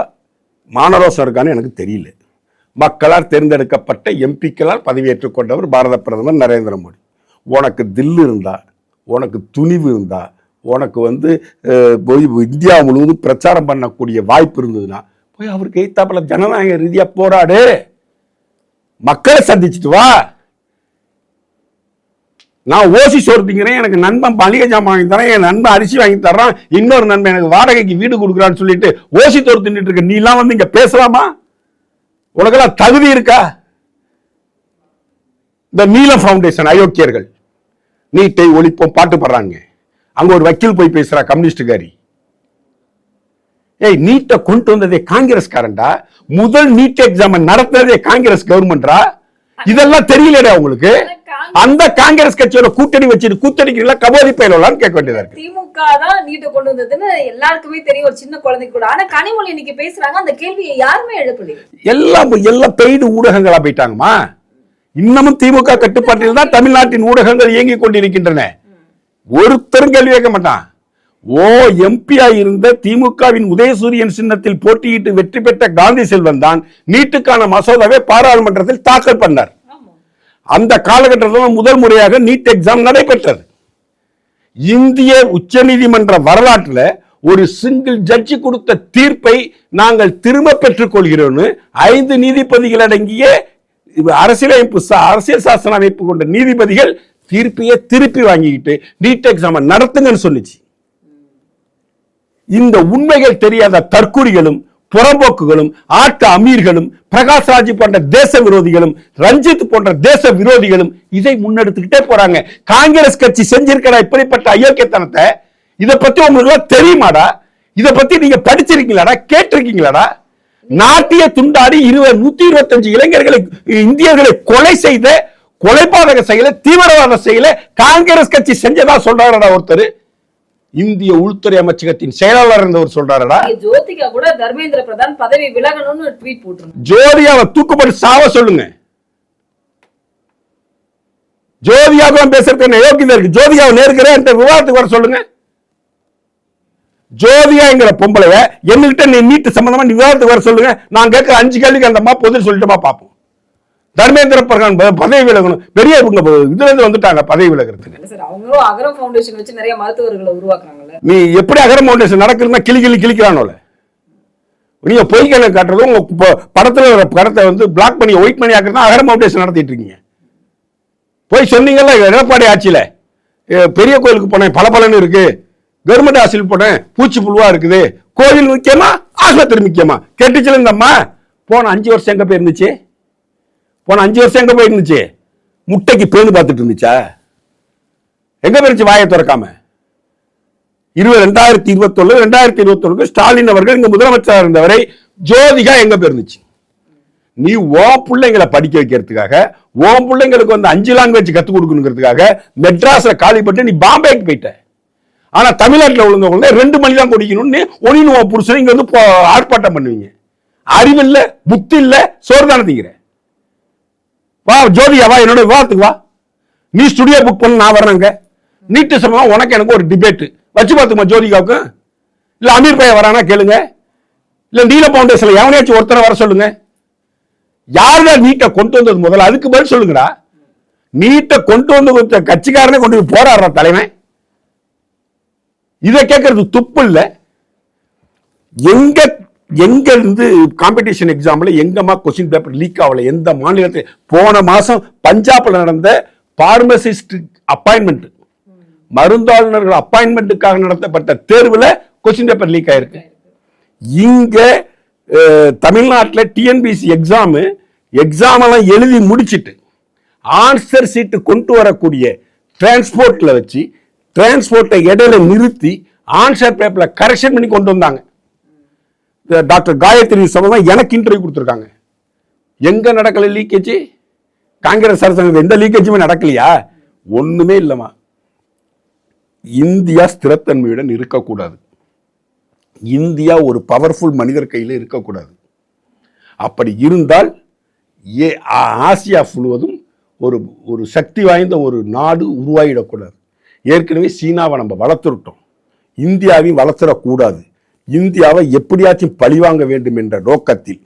A: மானரோசம் இருக்கான்னு எனக்கு தெரியல. மக்களால் தேர்ந்தெடுக்கப்பட்ட எம்பிக்களால் பதவியேற்றுக் கொண்டவர் பாரத பிரதமர் நரேந்திர மோடி. உனக்கு தில்லு இருந்தா, உனக்கு துணிவு இருந்தா, உனக்கு வந்து போய் இந்தியா முழுவதும் பிரச்சாரம் பண்ணக்கூடிய வாய்ப்பு இருந்ததுன்னா போய் அவருக்கு எய்த்தாப்புல ஜனநாயக ரீதியா போராடு, மக்களை சந்திச்சுட்டு வா. நான் ஓசி சோறு திங்கிறேன், எனக்கு நண்பன் மளிகை ஜாமான் வாங்கி தரேன், என் நண்பன் அரிசி வாங்கி தர்றான், இன்னொரு நண்பன் எனக்கு வாடகைக்கு வீடு கொடுக்குறான்னு சொல்லிட்டு ஓசி சோறு தின்னுட்டு இருக்க நீ எல்லாம் வந்து இங்க பேசலாமா? உனக்கெல்லாம் தகுதி இருக்கா? இந்த நீலம் ஃபவுண்டேஷன் அயோக்கியர்கள் நீட்டை ஒழிப்போம் பாட்டு பாடுறாங்க. அங்க ஒரு வக்கீல் போய் பேசுறா, கம்யூனிஸ்டுக்காரி. ஏய், நீட்டை கொண்டு வந்ததே காங்கிரஸ்காரன்டா, முதல் நீட் எக்ஸாம் நடத்துறதே காங்கிரஸ் கவர்மெண்டா. இதெல்லாம் தெரியலடா உங்களுக்கு? அந்த காங்கிரஸ் கட்சியோட கூட்டணி வச்சுட்டு கூட்டணிக்கு கபோதி பயிலான்னு கேட்க வேண்டியதா இருக்கு.
C: திமுக தான் நீட்டை கொண்டு வந்ததுன்னு எல்லாருக்குமே தெரியும், ஒரு சின்ன குழந்தைக்கு கூட. ஆனா கனிமொழி இன்னைக்கு பேசுறாங்க, அந்த கேள்வியை யாருமே எழுப்பல. எல்லாம்
A: பெய்டு ஊடகங்களா போயிட்டாங்கம்மா. இன்னமும் திமுக கட்டுப்பாட்டில் தான் தமிழ்நாட்டின் ஊடகங்கள் இயங்கிக் கொண்டிருக்கின்றன. ஒருத்தரும் கேள்வி கேட்க மாட்டான். எம்பியா இருந்த திமுகவின் உதயசூரியன் சின்னத்தில் போட்டியிட்டு வெற்றி பெற்ற காந்தி செல்வன் தான் நீட்டுக்கான மசோதாவை பாராளுமன்றத்தில் தாக்கல் பண்ணார். அந்த காலகட்டத்தில் முதல் முறையாக நீட் எக்ஸாம் நடைபெற்றது. இந்திய உச்ச நீதிமன்ற வரலாற்றில் ஒரு சிங்கிள் ஜட்ஜி கொடுத்த தீர்ப்பை நாங்கள் திரும்ப பெற்றுக் கொள்கிறோம். 5 நீதிபதிகள் அடங்கிய அரசியல் சாசன அமைப்பு கொண்ட நீதிபதிகள் தீர்ப்பையே திருப்பி வாங்கிக்கிட்டு நீட் எக்ஸாம் நடத்துங்கன்னு சொன்னிச்சு. இந்த உண்மைகள் தெரியாத தற்கூரிகளும் புறம்போக்குகளும் ஆட்ட அமீர்களும் பிரகாஷ் ராஜ் போன்ற தேச விரோதிகளும் ரஞ்சித் போன்ற தேச விரோதிகளும் இதை முன்னெடுத்துக்கிட்டே போறாங்க. காங்கிரஸ் கட்சி செஞ்சிருக்கிற இப்படிப்பட்ட அயோக்கியத்தனத்தை இதை பத்தி உங்களுக்கு தெரியுமாடா? இதை பத்தி நீங்க படிச்சிருக்கீங்களாடா, கேட்டிருக்கீங்களாடா? நாட்டிய துண்டாடி 125 இளைஞர்களை இந்தியர்களை கொலை செய்த கொலைபாதக செயல, தீவிரவாத செயல காங்கிரஸ் கட்சி செஞ்சதா சொல்றாரடா ஒருத்தர். இந்திய உள்துறை அமைச்சகத்தின் செயலாளர் இருந்தவர் சொல்றாரடா.
C: ஜோதிகா கூட தர்மேந்திர பிரதான் பதவி விலகணும்னு ட்வீட் போட்டுருங்க.
A: ஜோதிகாவை தூக்குப்பட்டு சாவ சொல்லுங்க. ஜோதிகாவை பேசுறதுக்கு யோக்கியதா இருக்கு. ஜோதிகாவை நேர்க்கிறேன் விவாதத்துக்கு வர சொல்லுங்க. ஜோதிகாங்கிற பொம்பளைய என்கிட்ட நீ நீட்டு சம்பந்தமா விவாதத்துக்கு வர சொல்லுங்க. நான் கேட்கிற 5 கேள்விக்கு அந்த அம்மா பொது சொல்லிட்டுமா பார்ப்போம். தர்மேந்திர பிரதான் பதவி விலகணும். பெரிய இதுல இருந்து வந்துட்டாங்க பதவி விலகிறதுக்கு.
C: சார் அவங்களும் அகரம் ஃபவுண்டேஷன் வச்சு நிறைய மருத்துவர்களை உருவாக்குறாங்கல்ல.
A: நீ எப்படி அகரம் ஃபவுண்டேஷன் நடக்குதுன்னா கிளிக்கிறானோல. நீங்க பொய் கணக்கு காட்டுறது உங்க படத்துல ஒரு படத்தை வந்து பிளாக் பண்ணி ஒயிட் பண்ணி ஆக்குறது அகரம் ஃபவுண்டேஷன் நடத்திட்டு இருக்கீங்க. போய் சொன்னீங்கல்ல எடப்பாடி ஆட்சியில பெரிய கோயிலுக்கு போனேன் பல இருக்கு, கவர்மெண்ட் ஹாஸ்பிட்டல் போனேன் பூச்சி புழுவா இருக்குது, கோவில் முக்கியமா ஆஸ்பத்திரி முக்கியமா கேட்டுச்சுல இந்த அம்மா. போன 5 வருஷம் எங்க போயிருந்துச்சு? போன 5 வருஷம் எங்க போயிருந்துச்சு? முட்டைக்கு பேந்து பார்த்துட்டு இருந்துச்சா? எங்க போயிருச்சு வாயை திறக்காம? 2021 ஸ்டாலின் அவர்கள் இங்க முதலமைச்சராக இருந்தவரை ஜோதிகா எங்க போயிருந்துச்சு? நீ ஓ பிள்ளைங்களை படிக்க வைக்கிறதுக்காக, ஓ பிள்ளைங்களுக்கு வந்து 5 லாங்குவேஜ் கத்துக் கொடுக்கணுங்கிறதுக்காக மெட்ராஸ்ல காலிப்பட்டு நீ பாம்பேக்கு போயிட்ட. ஆனா தமிழ்நாட்டில் உள்ளவங்க 2 மணி தான் குடிக்கணும்னு ஒன்னு உன் புருஷன் இங்க வந்து ஆர்ப்பாட்டம் பண்ணுவீங்க. அறிவில்ல, புத்தி இல்ல, சோறு தானே திங்கிற. வா ஜோதிகா, வா என்னோட விவாதத்துக்கு வா. நீ ஸ்டுடியோ புக் பண்ண, நான் வர்றேங்க. நீட்டு சம்பவம் உனக்கு எனக்கு ஒரு டிபேட் வச்சு பார்த்துமா ஜோதிகாவுக்கு. இல்ல அமீர் பையன் வரானா கேளுங்க, இல்ல நீல பவுண்டேஷன்ல எவனையாச்சும் ஒருத்தரை வர சொல்லுங்க. யாருடா நீட்டை கொண்டு வந்தது முதல்ல, அதுக்கு பதில் சொல்லுங்கடா. நீட்டை கொண்டு வந்து கட்சிக்காரனே கொண்டு போய் போராடுற தலைவன். இதை கேட்கறது துப்பு இல்ல. எங்க இருந்து காம்படிஷன் எக்ஸாம்ல எங்கம்மா கொஸ்டின் பேப்பர் லீக் ஆகல? எந்த மாநிலத்தில்? போன மாசம் பஞ்சாப்ல நடந்த பார்மசிஸ்ட் அப்பாயின்மெண்ட், மருந்தாளுநர்கள் அப்பாயின்மெண்ட்டுக்காக நடத்தப்பட்ட தேர்வுல கொஸ்டின் பேப்பர் லீக் ஆயிருக்கு. இங்க தமிழ்நாட்டில் டிஎன்பிசி எக்ஸாம் எல்லாம் எழுதி முடிச்சிட்டு ஆன்சர் சீட்டு கொண்டு வரக்கூடிய டிரான்ஸ்போர்ட்ல வச்சு டிரான்ஸ்போர்ட்டை இடையில நிறுத்தி ஆன்சர் பேப்பர்ல கரெக்ஷன் பண்ணி கொண்டு வந்தாங்க. டாக்டர் காயத்ரி சம்பந்தம் எனக்கு இன்டர்வியூ கொடுத்துருக்காங்க. எங்க நடக்கல லீக்கேஜ்? காங்கிரஸ் அரசாங்கத்தில் எந்த லீக்கேஜுமே நடக்கலையா? ஒண்ணுமே இல்லமா. இந்தியா ஸ்திரத்தன்மையுடன் இருக்கக்கூடாது. இந்தியா ஒரு பவர்ஃபுல் மனிதர் கையில் இருக்கக்கூடாது. அப்படி இருந்தால் ஆசியா முழுவதும் ஒரு சக்தி வாய்ந்த ஒரு நாடு உருவாகிடக்கூடாது. ஏற்கனவே சீனாவை நம்ம வளர்த்துட்டோம், இந்தியாவையும் வளர்த்துடக்கூடாது. இந்தியாவை எப்படியாச்சும் பழிவாங்க வேண்டும் என்ற நோக்கத்தில்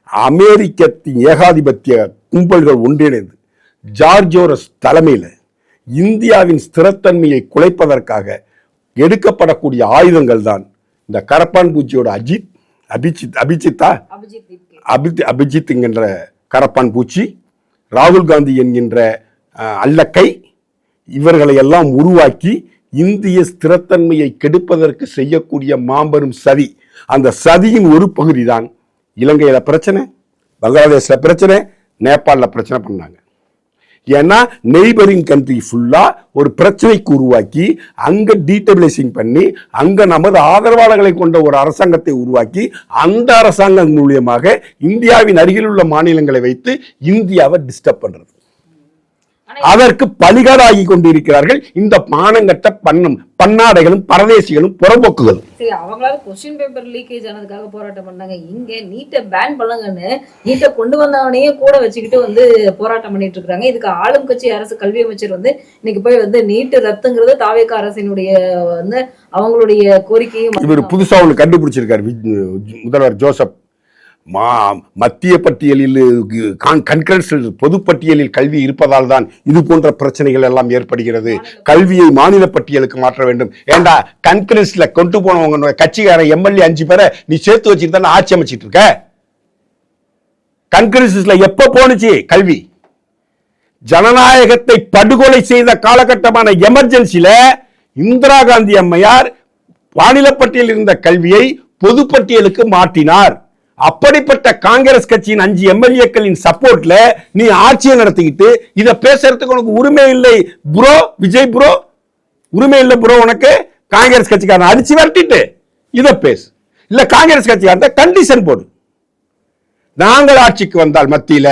A: அமெரிக்கத்தின் ஏகாதிபத்திய கும்பல்கள் ஒன்றிணைந்து ஜார்ஜோரஸ் தலைமையில் இந்தியாவின் ஸ்திரத்தன்மையை குலைப்பதற்காக எடுக்கப்படக்கூடிய ஆயுதங்கள் தான் இந்த கரப்பான் பூச்சியோட அபிஜித் என்கின்ற கரப்பான் பூச்சி, ராகுல் காந்தி என்கின்ற அல்லக்கை, இவர்களை எல்லாம் உருவாக்கி இந்திய ஸ்திரத்தன்மையை கெடுப்பதற்கு செய்யக்கூடிய மாபெரும் சதி. அந்த சதியின் ஒரு பகுதி தான் இலங்கையில பிரச்சனை, பங்களாதேஷ்ல பிரச்சனை, நேபாளில் பிரச்சனை பண்ணாங்க. ஏன்னா நெய்பரிங் கண்ட்ரி ஃபுல்லா ஒரு பிரச்சனைக்கு உருவாக்கி அங்க டீடபிளைசிங் பண்ணி அங்க நமது ஆதரவாளர்களை கொண்ட ஒரு அரசாங்கத்தை உருவாக்கி அந்த அரசாங்கம் மூலியமாக இந்தியாவின் அருகில் உள்ள மாநிலங்களை வைத்து இந்தியாவை டிஸ்டர்ப் பண்றது. அதற்கு பலிகளாகி கொண்டிருக்கிறார்கள் இந்த பானங்கட்ட பன்னாடைகளும் பரதேசிகளும் புறம்போக்குகளும்.
C: சரி, அவங்களால கொஸ்டின் பேப்பர் லீக்கேஜ் ஆனதுக்காக போராட்டம் பண்ணாங்க. இங்க நீட்டை பேன் பண்ணுங்கன்னு நீட்டை கொண்டு வந்தவனையே கூட வச்சுக்கிட்டு வந்து போராட்டம் பண்ணிட்டு இருக்காங்க. இதுக்கு ஆளும் கட்சி அரசு கல்வி அமைச்சர் வந்து இன்னைக்கு போய் வந்து நீட்டு ரத்துங்கிறது தாவேக அரசினுடைய வந்து அவங்களுடைய கோரிக்கையும்.
A: இவர் புதுசா ஒன்று கண்டுபிடிச்சிருக்காரு முதல்வர் ஜோசப். மத்திய பட்டியலில் கன்கரன்ஸ் பொது பட்டியலில் கல்வி இருப்பதால் தான் இது போன்ற பிரச்சனைகள் எல்லாம் ஏற்படுகிறது. கல்வியை மாநில பட்டியலுக்கு மாற்ற வேண்டும். ஏண்டா கன்கரன்ஸ்ல கொண்டு போனவங்க கட்சிக்கார எம்எல்ஏ 5 பேரை நீ சேர்த்து வச்சுட்டு தானே ஆட்சி அமைச்சிட்டு இருக்க. கன்கரன்ஸ்ல எப்ப போனுச்சு கல்வி? ஜனநாயகத்தை படுகொலை செய்த காலகட்டமான எமர்ஜென்சில இந்திரா காந்தி அம்மையார் மாநில பட்டியலில் இருந்த கல்வியை பொதுப்பட்டியலுக்கு மாற்றினார். அப்படிப்பட்ட காங்கிரஸ் கட்சியின் 5 எம்எல்ஏக்களின் சப்போர்ட்ல நீ ஆட்சியை நடத்திக்கிட்டு இதை பேசுறதுக்கு உனக்கு உரிமை இல்லை ப்ரோ. விஜய் ப்ரோ, உரிமை இல்லை ப்ரோ உனக்கு. காங்கிரஸ் கட்சிக்காரன் அடிச்சு வரட்டிட்டு இதை பேசு. இல்ல காங்கிரஸ் கட்சிக்காரன் கண்டிஷன் போடு. நாங்கள் ஆட்சிக்கு வந்தால் மத்தியில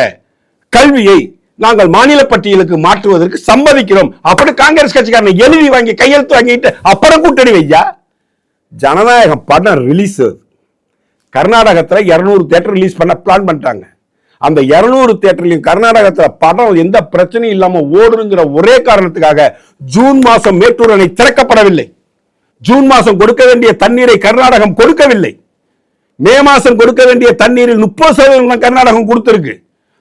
A: கல்வியை நாங்கள் மாநில பட்டியலுக்கு மாற்றுவதற்கு சம்மதிக்கிறோம். அப்படி காங்கிரஸ் கட்சிக்காரனை எழுதி வாங்கி கையெழுத்து வாங்கிட்டு அப்புறம் கூட்டணி வையா. ஜனநாயகம் படம் ரிலீஸ் கர்நாடகத்தில் 200 தியேட்டர் ரிலீஸ் பண்ண பிளான் பண்ணிட்டாங்க. அந்த 200 தியேட்டர்லையும் கர்நாடகத்தில் படம் எந்த பிரச்சனையும் இல்லாம ஓடுங்கிற ஒரே காரணத்துக்காக ஜூன் மாசம் மேட்டூர் அணை திறக்கப்படவில்லை. ஜூன் மாசம் கொடுக்க வேண்டிய தண்ணீரை கர்நாடகம் கொடுக்கவில்லை. மே மாசம் கொடுக்க வேண்டிய தண்ணீரில் 30% கர்நாடகம் கொடுத்திருக்கு.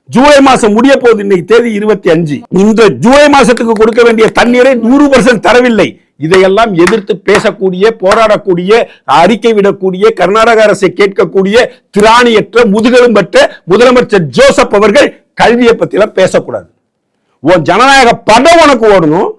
A: ஜூலை மாசம் முடிய போகுது, இன்னைக்கு தேதி 25. இந்த ஜூலை மாசத்துக்கு கொடுக்க வேண்டிய தண்ணீரை 100% தரவில்லை. இதையெல்லாம் எதிர்த்து பேசக்கூடிய, போராடக்கூடிய, அறிக்கை விடக்கூடிய, கர்நாடக அரசை கேட்கக்கூடிய திராணியற்ற முதுகெலும்பற்ற முதலமைச்சர் ஜோசப் அவர்கள் கல்வியை பத்தி எல்லாம் பேசக்கூடாது. உன் ஜனநாயக படம் உனக்கு ஓடணும்,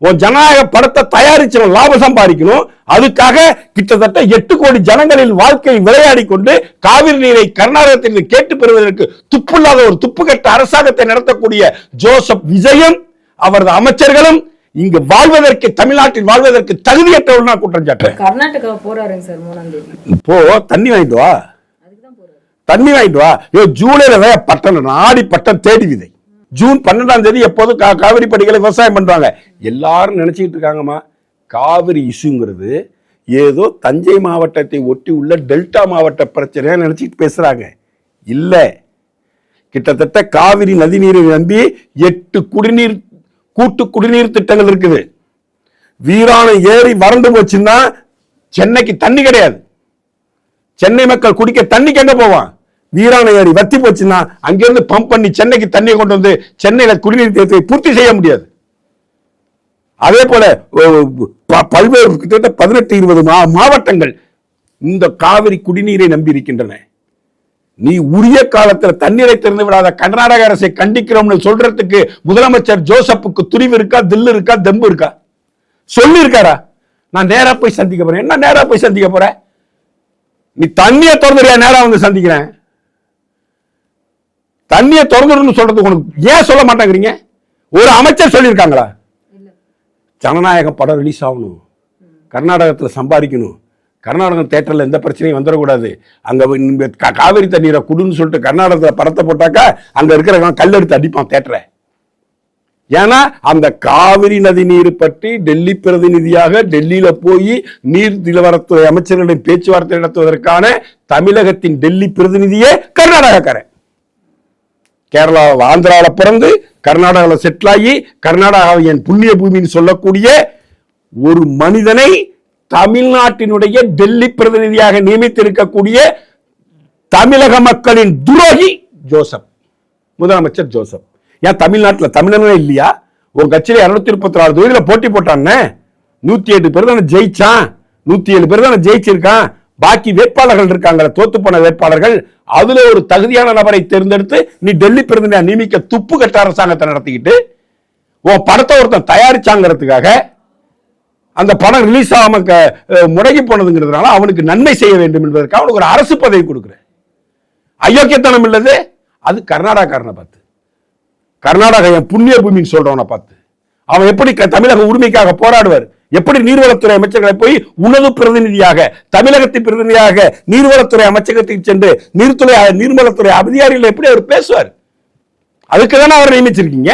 A: உன் ஜனநாயக படத்தை தயாரிச்சு லாபம் சம்பாதிக்கணும். அதுக்காக கிட்டத்தட்ட 8 கோடி ஜனங்களின் வாழ்க்கை விளையாடி கொண்டு காவிரி நீரை கர்நாடகத்தில் கேட்டு பெறுவதற்கு துப்புள்ளாத ஒரு துப்புக்கட்ட அரசாங்கத்தை நடத்தக்கூடிய ஜோசப் விஜயும் அவரது அமைச்சர்களும் இங்கு வாழ்வதற்கு, தமிழ்நாட்டில் வாழ்வதற்கு தகுதியற்றவர்கள் குற்றம் சாட்டுறேன்.
C: கர்நாடகா போறாருங்க சார் 3ஆம் தேதி.
A: இப்போ தண்ணி வாங்கிட்டு வா, தண்ணி வாங்கிட்டு வா. ஜூலைல பட்டம் ஆடி பட்டம் தேடி விதை. ஜூன் 12ஆம் தேதி எப்போதும் காவிரி படிகளை விவசாயம் பண்றாங்க. எல்லாரும் நினைச்சுக்கிட்டு இருக்காங்கம்மா, காவிரி இஷ்யூங்கிறது ஏதோ தஞ்சை மாவட்டத்தை ஒட்டி உள்ள டெல்டா மாவட்ட பிரச்சனையா நினைச்சிட்டு பேசுறாங்க. இல்ல, கிட்டத்தட்ட காவிரி நதிநீரை நம்பி 8 கூட்டு குடிநீர் திட்டங்கள் இருக்குது. வீராணம் ஏறி வறண்டு போச்சுன்னா சென்னைக்கு தண்ணி கிடையாது. சென்னை மக்கள் குடிக்க தண்ணிக்கு எங்க போவான்? வீராண ஏரி வத்தி போச்சுன்னா அங்கிருந்து பம்ப் பண்ணி சென்னைக்கு தண்ணியை கொண்டு வந்து சென்னையில குடிநீர் தேவையை பூர்த்தி செய்ய முடியாது. அதே போல பல்வேறு கிட்டத்தட்ட 18-20 மாவட்டங்கள் இந்த காவிரி குடிநீரை நம்பி இருக்கின்றன. நீ உரிய காலத்தில் தண்ணீரை திறந்து விடாத கர்நாடக அரசை கண்டிக்கிறோம்னு சொல்றதுக்கு முதலமைச்சர் ஜோசப்புக்கு துணிவு இருக்கா, தில்லு இருக்கா, தெம்பு இருக்கா? சொல்லி இருக்காரா? நான் நேரா போய் சந்திக்க போறேன். என்ன நேரா போய் சந்திக்க போற? நீ தண்ணியை திறந்துறியா? நேரா வந்து சந்திக்கிறேன். தண்ணியை திறந்துடணும்னு சொல்றதுக்கு உனக்கு ஏன் சொல்ல மாட்டேங்கிறீங்க? ஒரு அமைச்சர் சொல்லியிருக்காங்களா? ஜனநாயக படம் ரிலீஸ் ஆகணும், கர்நாடகத்தில் சம்பாதிக்கணும், கர்நாடகம் தேட்டரில் எந்த பிரச்சனையும் வந்துடக்கூடாது, அங்க காவிரி தண்ணீரை குடுன்னு சொல்லிட்டு கர்நாடகத்தில் படத்தை போட்டாக்கா அங்க இருக்கிற கல் எடுத்து அடிப்பான் தேட்டரை. ஏன்னா அந்த காவிரி நதி நீர் பற்றி டெல்லி பிரதிநிதியாக டெல்லியில போய் நீர் நிலவரத்துறை அமைச்சர்களின் பேச்சுவார்த்தை நடத்துவதற்கான தமிழகத்தின் டெல்லி பிரதிநிதியே கர்நாடகக்காரன். கேரளா ஆந்திராவில் பிறந்து கர்நாடகாவில் செட்டில் ஆகி கர்நாடகாவை என் புண்ணிய பூமின்னு சொல்லக்கூடிய ஒரு மனிதனை தமிழ்நாட்டினுடைய டெல்லி பிரதிநிதியாக நியமித்திருக்கக்கூடிய தமிழக மக்களின் துரோகி ஜோசப், முதலமைச்சர் ஜோசப். ஏன் தமிழ்நாட்டில் தமிழனே இல்லையா? உன் கட்சியில 234 தொகுதியில போட்டி போட்டான், 108 பேர் தானே ஜெயிச்சான், 107 பேர் தானே ஜெயிச்சிருக்கான். பாக்கி வேட்பாளர்கள் இருக்காங்க, தோத்து போன வேட்பாளர்கள். அதுல ஒரு தகுதியான நபரை தேர்ந்தெடுத்து நீ டெல்லி பிரதிநிதியா நியமிக்க துப்பு கட்ட அரசாங்கத்தை நடத்திக்கிட்டு உன் படத்தை ஒருத்தன் தயாரிச்சாங்கிறதுக்காக அந்த படம் ரிலீஸ் ஆகாம முடங்கி போனதுங்கிறதுனால அவனுக்கு நன்மை செய்ய வேண்டும் என்பதற்காக அவனுக்கு ஒரு அரசு பதவி கொடுக்குற அயோக்கியத்தனம் இல்லது. அது கர்நாடகாரனை பார்த்து, கர்நாடகா என் புண்ணிய பூமின்னு சொல்றவனை பார்த்து அவன் எப்படி தமிழக உரிமைக்காக போராடுவார்? எப்படி நீர்வளத்துறை அமைச்சர்களை போய் உணவு பிரதிநிதியாக, தமிழகத்தின் பிரதிநிதியாக நீர்வளத்துறை அமைச்சகத்துக்கு சென்று நீர்வளத்துறை அதிகாரிகள் எப்படி அவர் பேசுவார்? அதுக்கு தானே அவரை நியமிச்சிருக்கீங்க.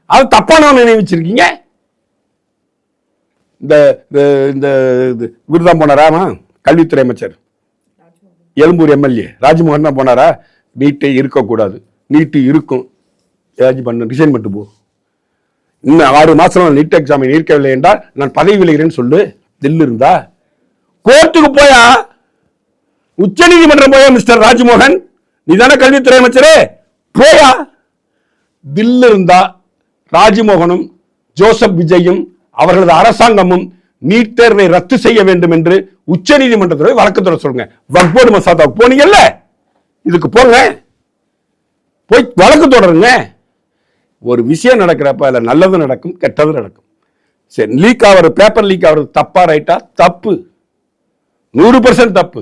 A: அது தப்பானவனை நியமிச்சிருக்கீங்க. இந்த விருதாம் போனாரா கல்வித்துறை அமைச்சர், எழும்பூர் எம்எல்ஏ ராஜ்மோகன் தான் போனாரா? நீட்டை இருக்கக்கூடாது, நீட்டு இருக்கும், ரிசைன் பண்ணிட்டு போ, இன்னும் 6 மாசம் நீட் எக்ஸாமை நீர்க்கவில்லை என்றால் நான் பதவி விலகிறேன்னு சொல்லு. தில்லு இருந்தா கோர்ட்டுக்கு போயா, உச்ச நீதிமன்றம் போயா மிஸ்டர் ராஜ்மோகன், நீ தானே கல்வித்துறை அமைச்சரே, போயா. தில்லு இருந்தா ராஜ்மோகனும் ஜோசப் விஜயும் அவர்களது அரசாங்கமும் நீட் தேர்வை ரத்து செய்ய வேண்டும் என்று உச்ச நீதிமன்றத்தில் வழக்கு தொடர சொல்லுங்க. வக்போர்டு மசோதாவுக்கு போனீங்கல்ல, இதுக்கு போங்க, போய் வழக்கு தொடருங்க. ஒரு விஷயம் நடக்கிறப்ப அதுல நல்லது நடக்கும், கெட்டது நடக்கும். சரி, லீக் ஆகிறது, பேப்பர் லீக் ஆகிறது தப்பா ரைட்டா? தப்பு, 100% தப்பு.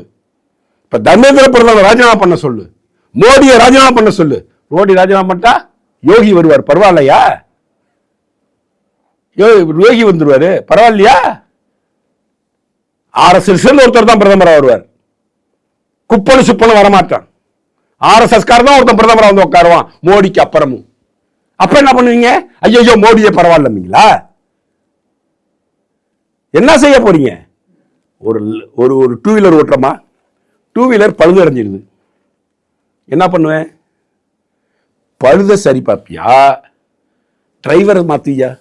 A: இப்ப தர்மேந்திர பிரதான் ராஜினாமா பண்ண சொல்லு, மோடியை ராஜினாமா பண்ண சொல்லு. மோடி ராஜினாமா பண்ணிட்டா யோகி வருவார், பரவாயில்லையா? யோகி வந்துருவாரு, பரவாயில்லையா? RSS சேர்ந்த ஒருத்தர் தான் பிரதமராக வருவார், குப்பனு சுப்பனு வரமாட்டான். RSS காரர் தான் ஒருத்தன் பிரதமராக வந்து உட்காருவான் மோடிக்கு அப்புறமும். அப்ப என்ன பண்ணுவீங்க? ஐயோ மோடியே பரவாயில்லீங்களா? என்ன செய்ய போறீங்க? ஒரு ஒரு 2 வீலர் ஓட்டுறமா, 2 வீலர் பழுது அடைஞ்சிருது, என்ன பண்ணுவேன்? பழுத சரி பாப்பியா, டிரைவரை மாத்தியா?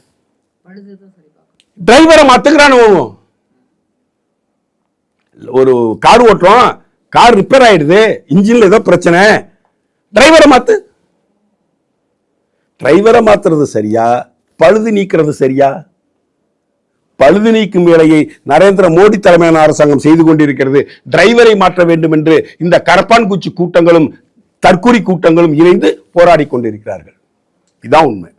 A: டிரைவரை மாத்துக்கிறான்னு ஒரு கார் ஓட்டுறோம், கார் ரிப்பேர் ஆயிடுது, இன்ஜின்ல ஏதோ பிரச்சனை, டிரைவரை மாத்து. டிரைவரை மாத்துறது சரியா, பழுது நீக்கிறது சரியா? பழுது நீக்கும் வேலையை நரேந்திர மோடி தலைமையிலான அரசாங்கம் செய்து கொண்டிருக்கிறது. டிரைவரை மாற்ற வேண்டும் என்று இந்த கரப்பான் பூச்சி கூட்டங்களும் தற்கொலை கூட்டங்களும் இணைந்து போராடி கொண்டிருக்கிறார்கள். இதான் உண்மை.